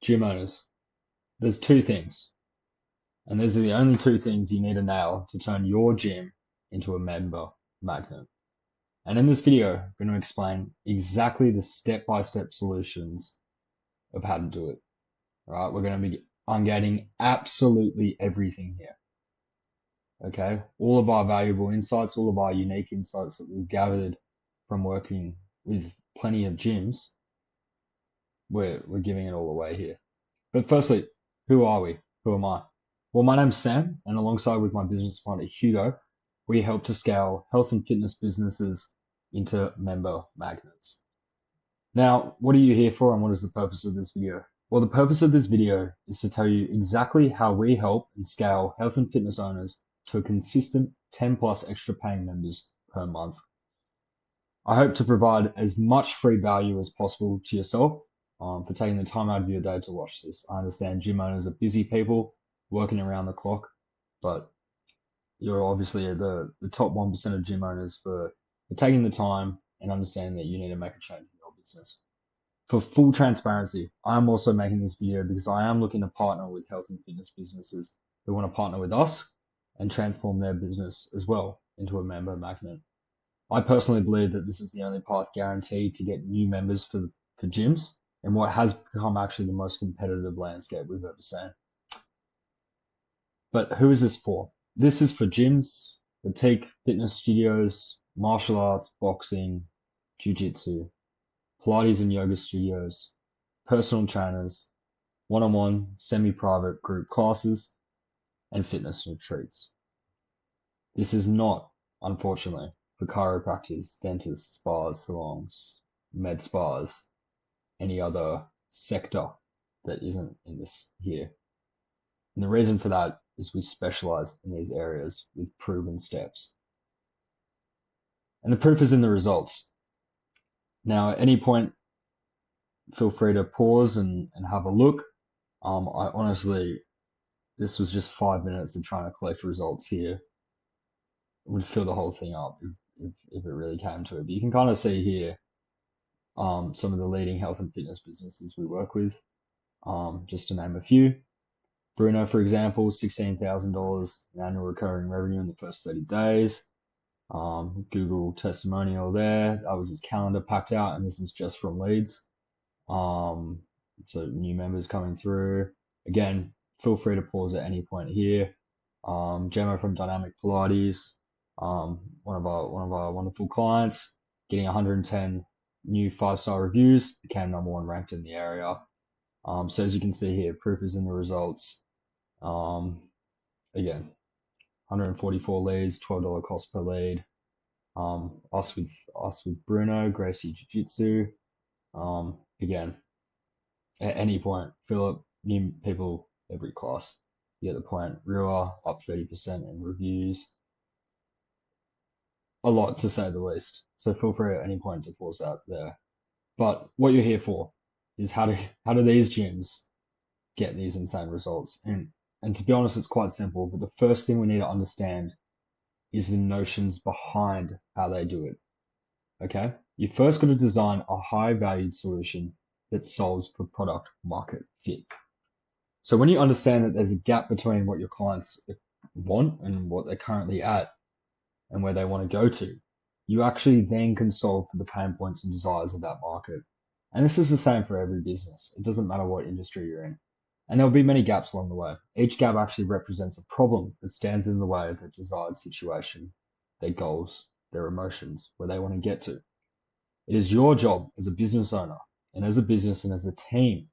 Gym owners, there's two things, and these are the only two things you need to nail to turn your gym into a member magnet. And in this video, I'm going to explain exactly the step-by-step solutions of how to do it. All right, we're going to be ungating absolutely everything here. Okay, all of our valuable insights, all of our unique insights that we've gathered from working with plenty of gyms, we're giving it all away here. But firstly, who are we? Who am I? Well, my name's Sam, and alongside with my business partner Hugo, we help to scale health and fitness businesses into member magnets. Now, what are you here for and what is the purpose of this video? Well, the purpose of this video is to tell you exactly how we help and scale health and fitness owners to a consistent 10 plus extra paying members per month. I hope to provide as much free value as possible to yourself for taking the time out of your day to watch this. I understand gym owners are busy people working around the clock, but you're obviously the top 1% of gym owners for taking the time and understanding that you need to make a change in your business. For full transparency, I am also making this video because I am looking to partner with health and fitness businesses who want to partner with us and transform their business as well into a member magnet. I personally believe that this is the only path guaranteed to get new members for gyms and what has become actually the most competitive landscape we've ever seen. But who is this for? This is for gyms, boutique fitness studios, martial arts, boxing, jiu-jitsu, Pilates and yoga studios, personal trainers, one-on-one, semi-private group classes, and fitness retreats. This is not, unfortunately, for chiropractors, dentists, spas, salons, med spas, any other sector that isn't in this here. And the reason for that is we specialize in these areas with proven steps. And the proof is in the results. Now, at any point, feel free to pause and have a look. I honestly, this was just 5 minutes of trying to collect results here. It would fill the whole thing up if it really came to it. But you can kind of see here some of the leading health and fitness businesses we work with, just to name a few. Bruno, for example, $16,000 in annual recurring revenue in the first 30 days. Google testimonial there. That was his calendar packed out, and this is just from leads. So new members coming through. Again, feel free to pause at any point here. Gemma from Dynamic Pilates, one of our wonderful clients, getting 110 new 5-star reviews, became #1 ranked in the area. So as you can see here, proof is in the results. Again, 144 leads, $12 cost per lead. Us with Bruno, Gracie Jiu-Jitsu. Again, at any point, Philip, new people every class. You get the point. Rua up 30% in reviews. A lot to say the least. So feel free at any point to pause that there. But what you're here for is how do these gyms get these insane results? And to be honest, it's quite simple. But the first thing we need to understand is the notions behind how they do it. Okay? You first got to design a high valued solution that solves for product market fit. So when you understand that there's a gap between what your clients want and what they're currently at and where they want to go to, you actually then can solve for the pain points and desires of that market. And this is the same for every business. It doesn't matter what industry you're in. And there'll be many gaps along the way. Each gap actually represents a problem that stands in the way of their desired situation, their goals, their emotions, where they want to get to. It is your job as a business owner and as a business and as a team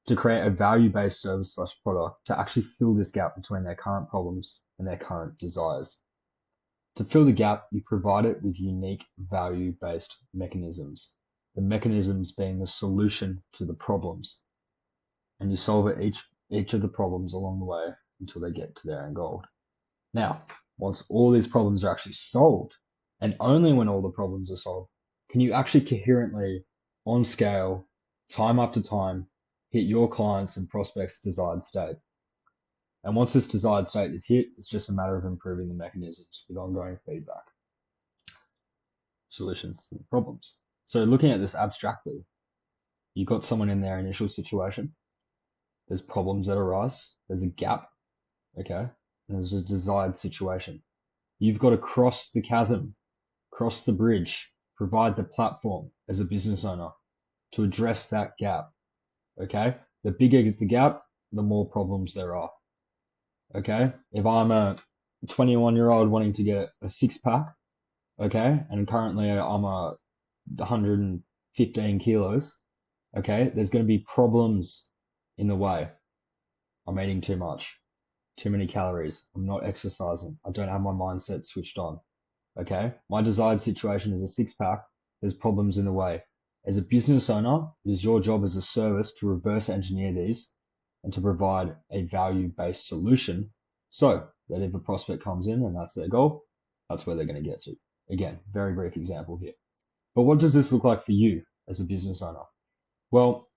to create a value-based service/product to actually fill this gap between their current problems and their current desires. To fill the gap, you provide it with unique value-based mechanisms. The mechanisms being the solution to the problems. And you solve each of the problems along the way until they get to their end goal. Now, once all these problems are actually solved, and only when all the problems are solved, can you actually coherently, on scale, time after time, hit your clients' and prospects' desired state. And once this desired state is hit, it's just a matter of improving the mechanisms with ongoing feedback. Solutions to the problems. So looking at this abstractly, you've got someone in their initial situation. there's problems that arise, there's a gap, okay, and there's a desired situation. You've got to cross the chasm, cross the bridge, provide the platform as a business owner to address that gap, okay? The bigger the gap, the more problems there are, okay? If I'm a 21-year-old wanting to get a six pack, okay, and currently I'm 115 kilos, okay, there's going to be problems in the way. I'm eating too much, too many calories, I'm not exercising, I don't have my mindset switched on, okay? My desired situation is a six pack, there's problems in the way. As a business owner, it is your job as a service to reverse engineer these and to provide a value-based solution so that if a prospect comes in and that's their goal, that's where they're going to get to. Again, very brief example here. But what does this look like for you as a business owner? Well,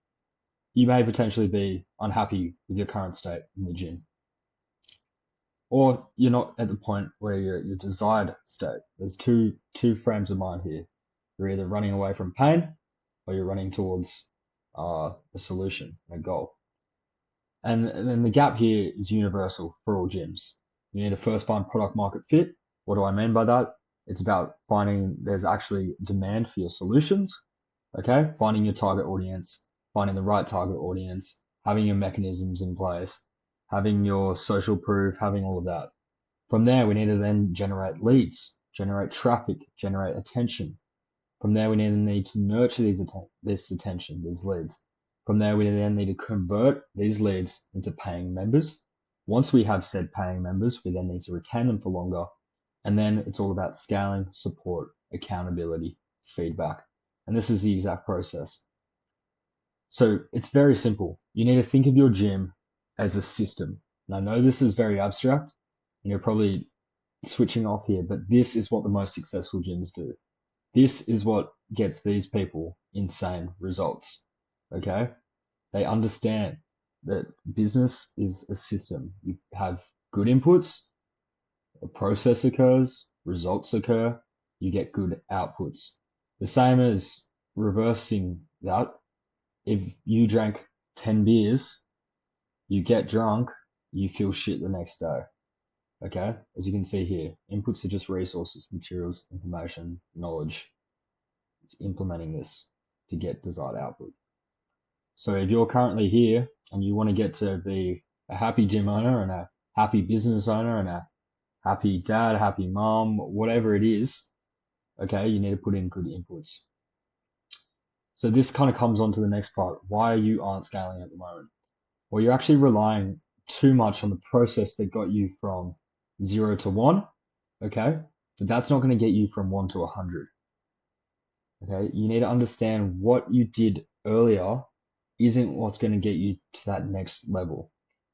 you may potentially be unhappy with your current state in the gym. Or you're not at the point where your desired state. There's two frames of mind here. You're either running away from pain or you're running towards a solution, a goal. And then the gap here is universal for all gyms. You need to first find product market fit. What do I mean by that? It's about finding there's actually demand for your solutions, okay? Finding your target audience, finding the right target audience, having your mechanisms in place, having your social proof, having all of that. From there, we need to then generate leads, generate traffic, generate attention. From there, we need to nurture this attention, these leads. From there, we then need to convert these leads into paying members. Once we have said paying members, we then need to retain them for longer. And then it's all about scaling, support, accountability, feedback. And this is the exact process. So it's very simple. You need to think of your gym as a system. And I know this is very abstract and you're probably switching off here, but this is what the most successful gyms do. This is what gets these people insane results. Okay? They understand that business is a system. You have good inputs, a process occurs, results occur, you get good outputs. The same as reversing that. If you drank 10 beers, you get drunk, you feel shit the next day. Okay? As you can see here, inputs are just resources, materials, information, knowledge. It's implementing this to get desired output. So if you're currently here and you want to get to be a happy gym owner and a happy business owner and a happy dad, happy mom, whatever it is, okay, you need to put in good inputs. So this kind of comes on to the next part. Why you aren't scaling at the moment? Well, you're actually relying too much on the process that got you from 0 to 1, okay? But that's not going to get you from 1 to 100. Okay, you need to understand what you did earlier isn't what's going to get you to that next level.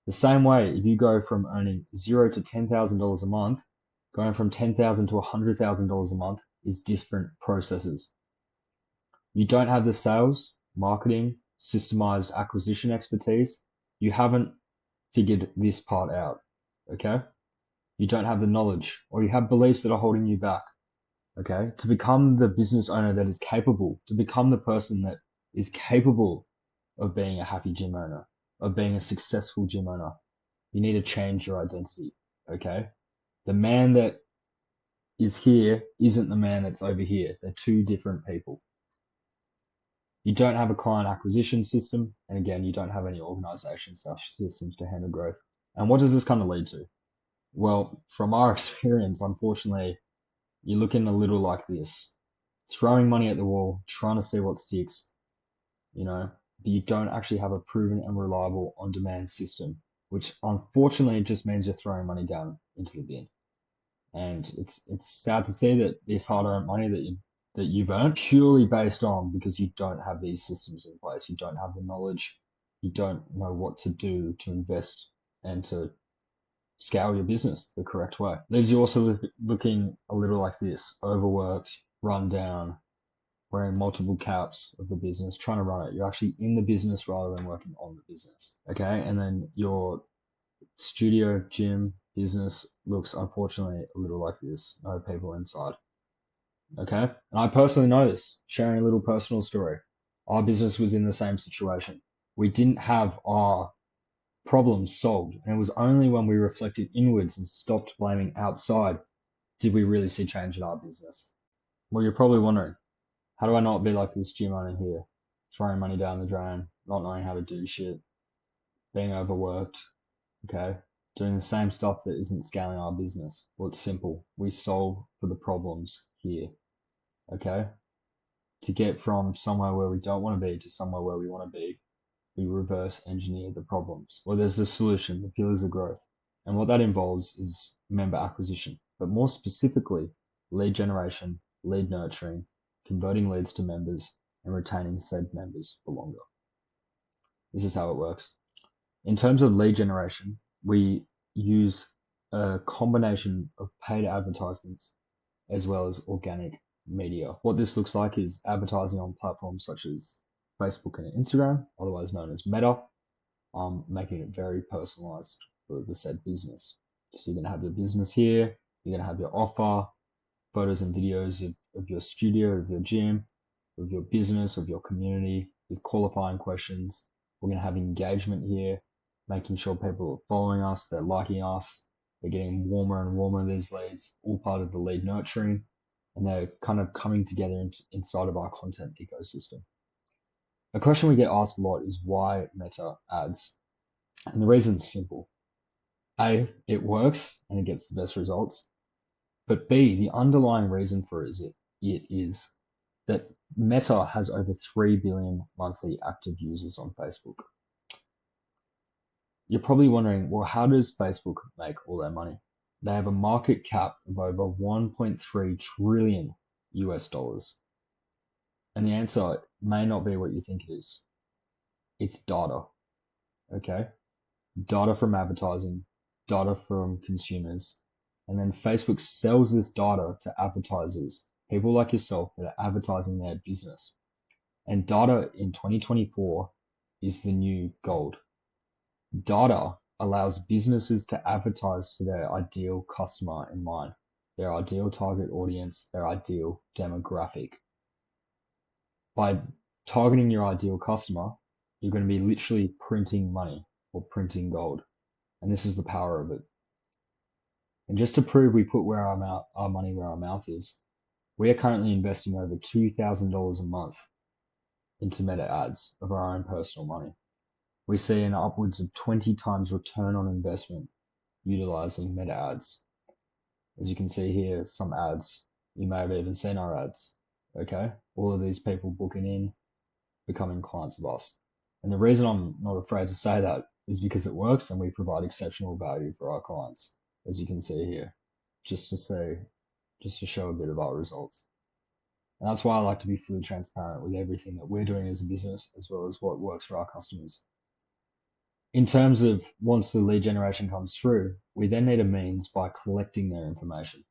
The same way, if you go from earning $0 to $10,000 a month, going from $10,000 to $100,000 a month is different processes. You don't have the sales, marketing, systemized acquisition expertise. You haven't figured this part out, okay? You don't have the knowledge, or you have beliefs that are holding you back. Okay, to become the business owner that is capable, to become the person that is capable of being a happy gym owner, of being a successful gym owner, you need to change your identity. Okay, the man that is here isn't the man that's over here. They're two different people. You don't have a client acquisition system, and again, you don't have any organization systems to handle growth. And what does this kind of lead to? Well, from our experience, unfortunately, you're looking a little like this, throwing money at the wall, trying to see what sticks, but you don't actually have a proven and reliable on-demand system, which unfortunately just means you're throwing money down into the bin. And it's sad to see that this hard-earned money that you've earned purely based on because you don't have these systems in place, you don't have the knowledge, you don't know what to do to invest and to scale your business the correct way. Leaves you also looking a little like this, overworked, run down, wearing multiple caps of the business, trying to run it. You're actually in the business rather than working on the business. Okay. And then your studio, gym, business looks unfortunately a little like this. No people inside. Okay. And I personally know this, sharing a little personal story. Our business was in the same situation. We didn't have our Problems solved. And it was only when we reflected inwards and stopped blaming outside did we really see change in our business. Well, you're probably wondering, how do I not be like this gym owner here, throwing money down the drain, not knowing how to do shit, being overworked, okay, doing the same stuff that isn't scaling our business? Well, it's simple. We solve for the problems here, okay? To get from somewhere where we don't want to be to somewhere where we want to be, we reverse engineer the problems. Well, there's the solution, the pillars of growth. And what that involves is member acquisition, but more specifically, lead generation, lead nurturing, converting leads to members, and retaining said members for longer. This is how it works. In terms of lead generation, we use a combination of paid advertisements as well as organic media. What this looks like is advertising on platforms such as Facebook and Instagram, otherwise known as Meta, making it very personalized for the said business. So you're going to have your business here, you're going to have your offer, photos and videos of your studio, of your gym, of your business, of your community, with qualifying questions. We're going to have engagement here, making sure people are following us, they're liking us, they're getting warmer and warmer, these leads, all part of the lead nurturing, and they're kind of coming together inside of our content ecosystem. A question we get asked a lot is why Meta ads? And the reason is simple. A, it works and it gets the best results. But B, the underlying reason for it is that Meta has over 3 billion monthly active users on Facebook. You're probably wondering, well, how does Facebook make all their money? They have a market cap of over 1.3 trillion US dollars. And the answer may not be what you think it is. It's data. Okay? Data from advertising, data from consumers, and then Facebook sells this data to advertisers, people like yourself that are advertising their business. And data in 2024 is the new gold. Data allows businesses to advertise to their ideal customer in mind, their ideal target audience, their ideal demographic. By targeting your ideal customer, you're going to be literally printing money or printing gold. And this is the power of it. And just to prove we put our money where our mouth is, we are currently investing over $2,000 a month into Meta ads of our own personal money. We see an upwards of 20 times return on investment utilizing Meta ads. As you can see here, some ads, you may have even seen our ads, okay? All of these people booking in, becoming clients of us. And the reason I'm not afraid to say that is because it works and we provide exceptional value for our clients, as you can see here, just to show a bit of our results. And that's why I like to be fully transparent with everything that we're doing as a business, as well as what works for our customers. In terms of once the lead generation comes through, we then need a means by collecting their information.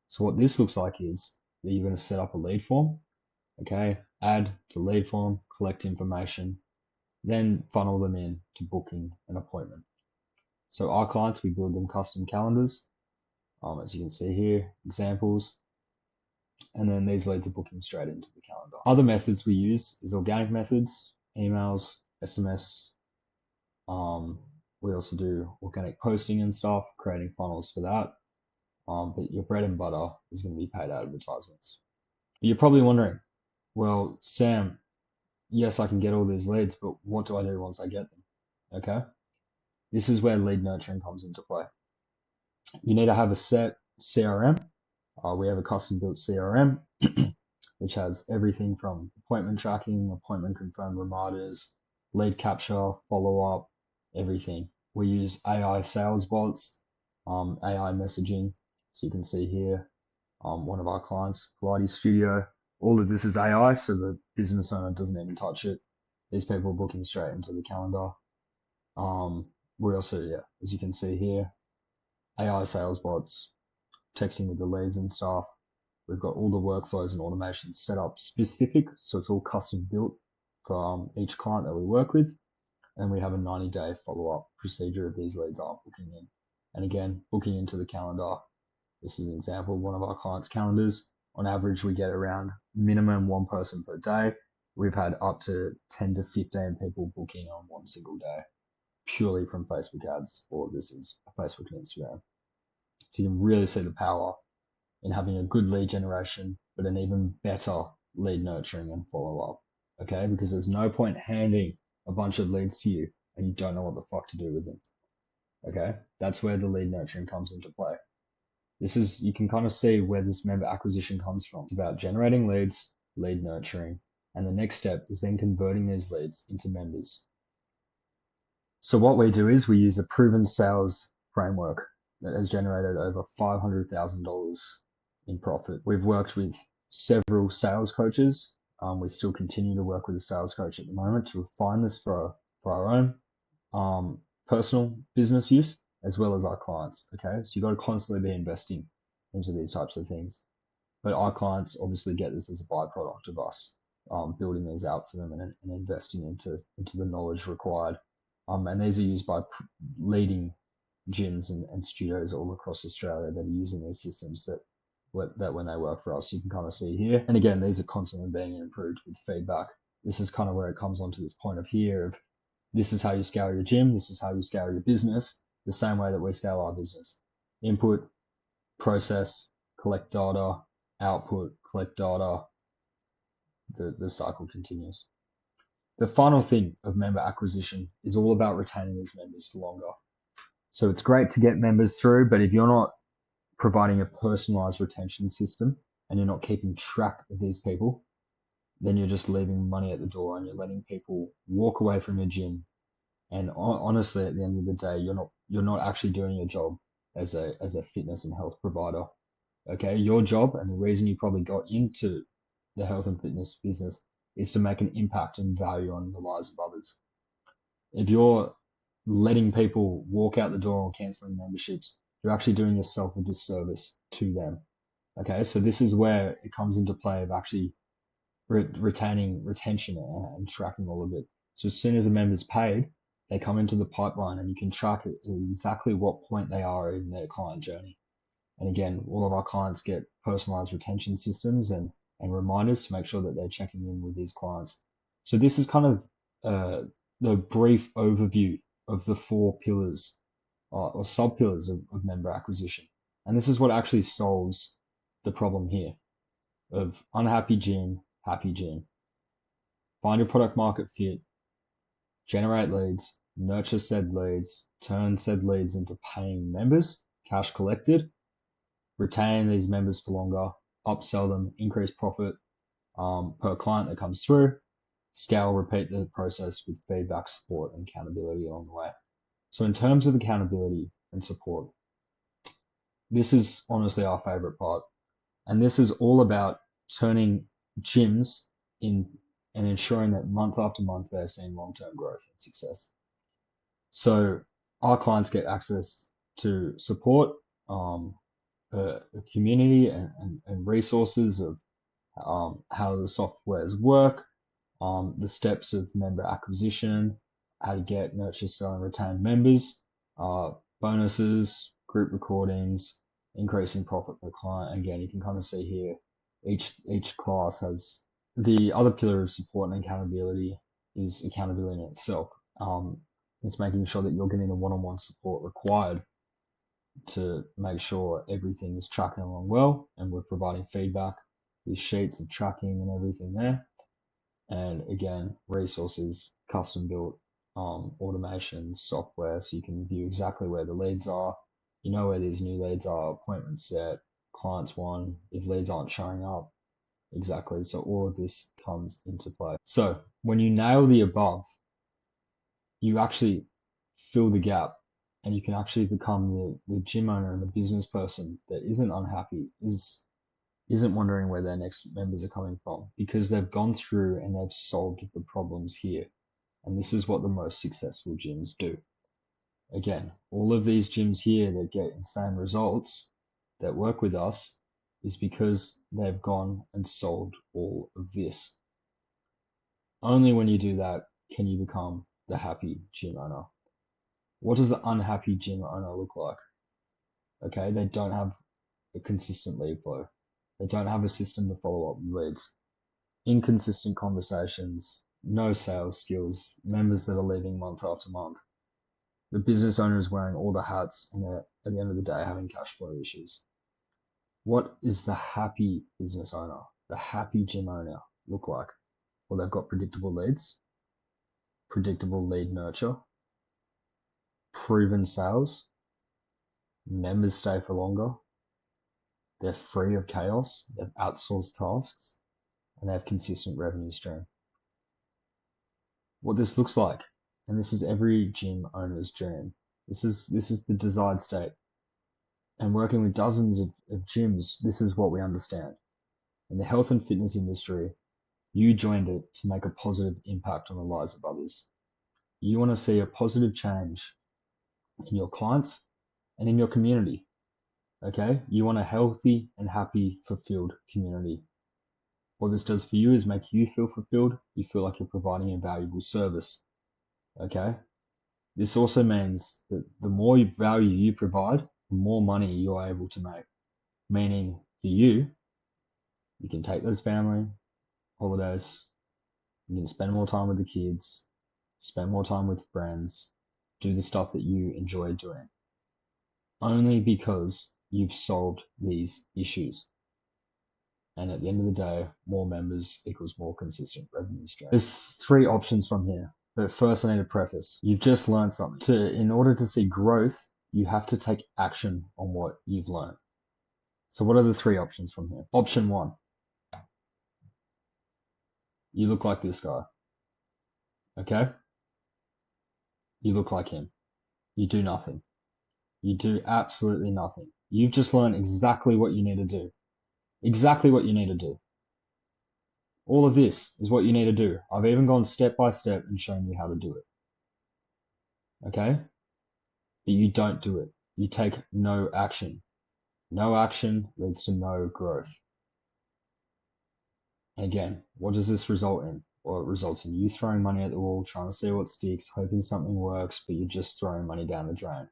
So what this looks like is that you're going to set up a lead form, okay, add to lead form, collect information, then funnel them in to booking an appointment. So our clients, we build them custom calendars, as you can see here, examples, and then these leads are booking straight into the calendar. Other methods we use is organic methods, emails, SMS. We also do organic posting and stuff, creating funnels for that. But your bread and butter is going to be paid advertisements. You're probably wondering, well, Sam, yes, I can get all these leads, but what do I do once I get them? Okay. This is where lead nurturing comes into play. You need to have a set CRM. We have a custom built CRM, which has everything from appointment tracking, appointment confirmed reminders, lead capture, follow up, everything. We use AI sales bots, AI messaging. So you can see here, one of our clients, Pilates Studio. All of this is AI, so the business owner doesn't even touch it. These people are booking straight into the calendar. We also, as you can see here, AI sales bots, texting with the leads and stuff. We've got all the workflows and automations set up specific, so it's all custom built for each client that we work with. And we have a 90-day follow-up procedure if these leads aren't booking in. And again, booking into the calendar. This is an example of one of our clients' calendars. On average, we get around minimum one person per day. We've had up to 10 to 15 people booking on one single day. purely from Facebook ads. All of this is Facebook and Instagram. So you can really see the power in having a good lead generation, but an even better lead nurturing and follow up. Okay, because there's no point handing a bunch of leads to you and you don't know what the fuck to do with them. Okay, that's where the lead nurturing comes into play. You can kind of see where this member acquisition comes from. It's about generating leads, lead nurturing, and the next step is then converting these leads into members. So what we do is we use a proven sales framework that has generated over $500,000 in profit. We've worked with several sales coaches. We still continue to work with a sales coach at the moment to refine this for our own personal business use as well as our clients. Okay, so you've got to constantly be investing into these types of things. But our clients obviously get this as a byproduct of us building these out for them and investing into the knowledge required. And these are used by leading gyms and studios all across Australia that are using these systems that when they work for us, you can kind of see here. And again, these are constantly being improved with feedback. This is kind of where it comes onto this point of here of this is how you scale your gym. This is how you scale your business, the same way that we scale our business. Input, process, collect data, output, collect data. The cycle continues. The final thing of member acquisition is all about retaining these members for longer. So it's great to get members through, but if you're not providing a personalized retention system and you're not keeping track of these people, then you're just leaving money at the door and you're letting people walk away from your gym. And honestly, at the end of the day, you're not actually doing your job as a fitness and health provider. Okay, your job and the reason you probably got into the health and fitness business is to make an impact and value on the lives of others. If you're letting people walk out the door or canceling memberships, you're actually doing yourself a disservice to them. Okay, so this is where it comes into play of actually retention and tracking all of it. So as soon as a member's paid, they come into the pipeline and you can track exactly what point they are in their client journey. And again, all of our clients get personalized retention systems and reminders to make sure that they're checking in with these clients. So this is kind of the brief overview of the 4 pillars or sub-pillars of member acquisition. And this is what actually solves the problem here of unhappy gym, happy gym. Find your product market fit, generate leads, nurture said leads, turn said leads into paying members, cash collected, retain these members for longer, upsell them, increase profit per client that comes through, scale, repeat the process with feedback, support, and accountability along the way. So in terms of accountability and support, this is honestly our favorite part. And this is all about turning gyms in and ensuring that month after month they're seeing long-term growth and success. So our clients get access to support, a community and resources of how the softwares work, the steps of member acquisition, how to get, nurture, sell, and retain members, bonuses, group recordings, increasing profit per client. Again, you can kind of see here, each class has the other pillar of support and accountability is accountability in itself. It's making sure that you're getting the one-on-one support required to make sure everything is tracking along well, and we're providing feedback with sheets of tracking and everything there. And again, resources, custom built automation software, so you can view exactly where the leads are. You know where these new leads are, appointments set, clients won, if leads aren't showing up. Exactly. So all of this comes into play. So when you nail the above, you actually fill the gap and you can actually become the gym owner and the business person that isn't unhappy, isn't wondering where their next members are coming from, because they've gone through and they've solved the problems here. And this is what the most successful gyms do. Again, all of these gyms here that get insane results that work with us is because they've gone and solved all of this. Only when you do that can you become the happy gym owner. What does the unhappy gym owner look like? Okay, they don't have a consistent lead flow. They don't have a system to follow up leads. Inconsistent conversations, no sales skills, members that are leaving month after month. The business owner is wearing all the hats and they're at the end of the day having cash flow issues. What is the happy business owner, the happy gym owner look like? Well, they've got predictable leads, predictable lead nurture, proven sales, members stay for longer, they're free of chaos, they've outsourced tasks, and they have consistent revenue stream. What this looks like, and this is every gym owner's dream. This is the desired state. And working with dozens of gyms, this is what we understand. In the health and fitness industry, you joined it to make a positive impact on the lives of others. You want to see a positive change in your clients and in your community. Okay? You want a healthy and happy, fulfilled community. What this does for you is make you feel fulfilled. You feel like you're providing a valuable service. Okay? This also means that the more value you provide, the more money you're able to make. Meaning for you, you can take those family holidays, you can spend more time with the kids, spend more time with friends, do the stuff that you enjoy doing. Only because you've solved these issues. And at the end of the day, more members equals more consistent revenue stream. There's 3 options from here. But first I need to preface, you've just learned something. In order to see growth, you have to take action on what you've learned. So what are the 3 options from here? Option 1. You look like this guy. Okay? You look like him. You do nothing. You do absolutely nothing. You've just learned exactly what you need to do. Exactly what you need to do. All of this is what you need to do. I've even gone step by step and shown you how to do it. Okay? But you don't do it. You take no action. No action leads to no growth. And again, what does this result in? Well, it results in you throwing money at the wall, trying to see what sticks, hoping something works, but you're just throwing money down the drain.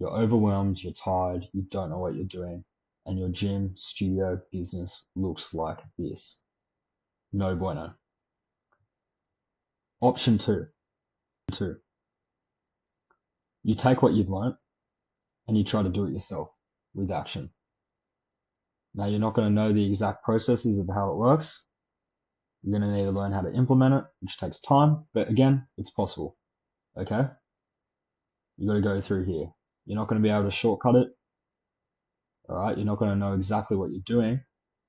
You're overwhelmed, you're tired, you don't know what you're doing, and your gym, studio, business looks like this. No bueno. Option 2. You take what you've learnt and you try to do it yourself with action. Now, you're not going to know the exact processes of how it works. You're going to need to learn how to implement it, which takes time, but again, it's possible. Okay? You got to go through here. You're not going to be able to shortcut it. All right? You're not going to know exactly what you're doing,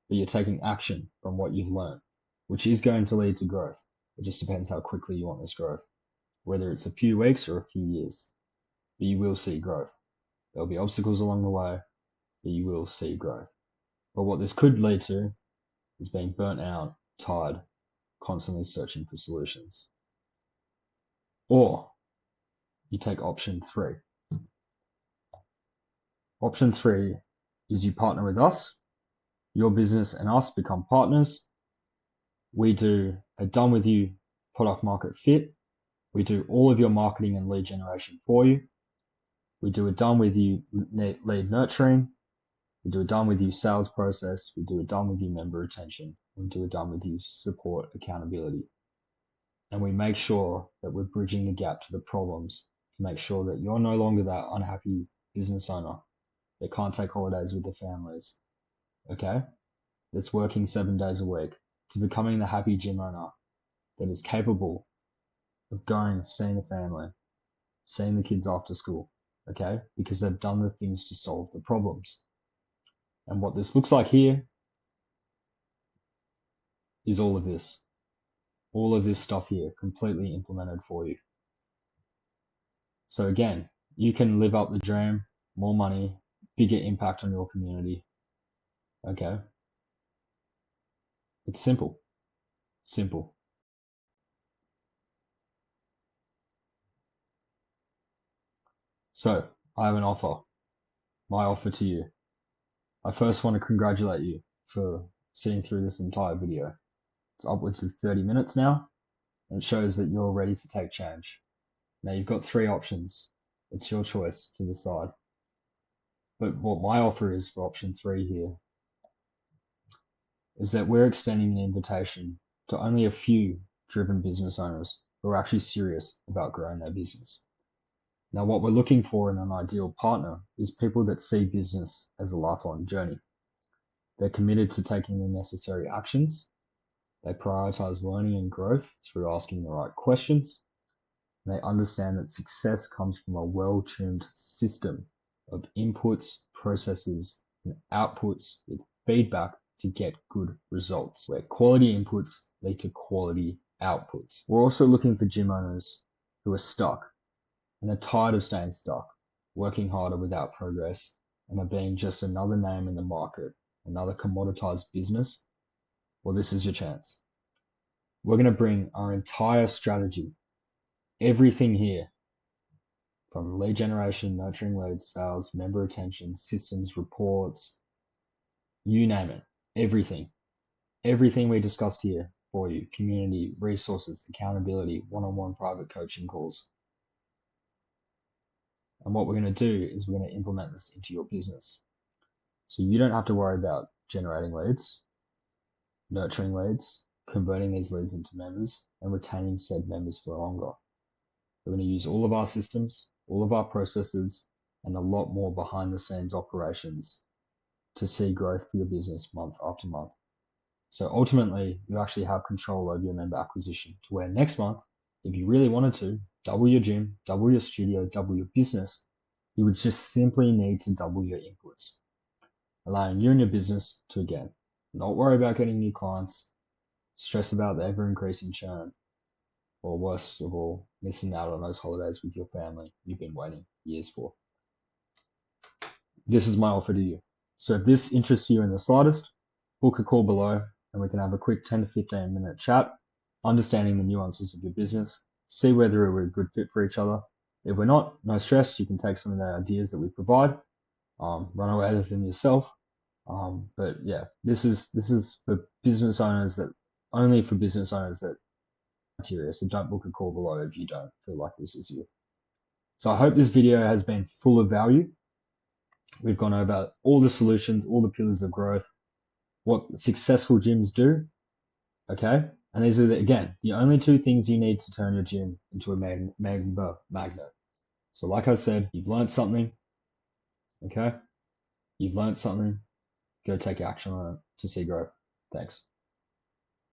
but you're taking action from what you've learned, which is going to lead to growth. It just depends how quickly you want this growth, whether it's a few weeks or a few years. But you will see growth. There'll be obstacles along the way, but you will see growth. But what this could lead to is being burnt out, tired, constantly searching for solutions. Or you take option 3. Option 3 is you partner with us. Your business and us become partners. We do a done with you product market fit. We do all of your marketing and lead generation for you. We do a done with you lead nurturing. We do a done with you sales process. We do a done with you member retention. We do a done with you support accountability. And we make sure that we're bridging the gap to the problems to make sure that you're no longer that unhappy business owner that can't take holidays with the families. Okay? That's working 7 days a week, to becoming the happy gym owner that is capable of going, seeing the family, seeing the kids after school. Okay? Because they've done the things to solve the problems. And what this looks like here is all of this. All of this stuff here completely implemented for you. So again, you can live up the dream, more money, bigger impact on your community. Okay? It's simple. Simple. So, I have an offer. My offer to you. I first want to congratulate you for sitting through this entire video. It's upwards of 30 minutes now, and it shows that you're ready to take change. Now you've got 3 options. It's your choice to decide. But what my offer is for option 3 here is that we're extending an invitation to only a few driven business owners who are actually serious about growing their business. Now, what we're looking for in an ideal partner is people that see business as a lifelong journey. They're committed to taking the necessary actions. They prioritize learning and growth through asking the right questions. They understand that success comes from a well-tuned system of inputs, processes, and outputs with feedback to get good results, where quality inputs lead to quality outputs. We're also looking for gym owners who are stuck and are tired of staying stuck, working harder without progress, and are being just another name in the market, another commoditized business. Well, this is your chance. We're going to bring our entire strategy, everything here, from lead generation, nurturing leads, sales, member retention, systems, reports, you name it, everything. Everything we discussed here for you, community, resources, accountability, one-on-one private coaching calls. And what we're going to do is we're going to implement this into your business. So you don't have to worry about generating leads, nurturing leads, converting these leads into members, and retaining said members for longer. We're going to use all of our systems, all of our processes, and a lot more behind the scenes operations to see growth for your business month after month. So ultimately, you actually have control over your member acquisition to where next month, if you really wanted to, double your gym, double your studio, double your business, you would just simply need to double your inputs, allowing you and your business to, again, not worry about getting new clients, stress about the ever increasing churn, or worst of all, missing out on those holidays with your family you've been waiting years for. This is my offer to you. So if this interests you in the slightest, book a call below and we can have a quick 10 to 15 minute chat, understanding the nuances of your business, see whether we're a good fit for each other. If we're not, no stress, you can take some of the ideas that we provide, run away with them yourself. But yeah, this is for business owners that only for business owners that criteria. So don't book a call below if you don't feel like this is you. So I hope this video has been full of value. We've gone over all the solutions, all the pillars of growth, what successful gyms do. Okay. And these are, again, the only two things you need to turn your gym into a member magnet. So like I said, you've learned something. Okay. You've learned something. Go take action on it to see growth. Thanks.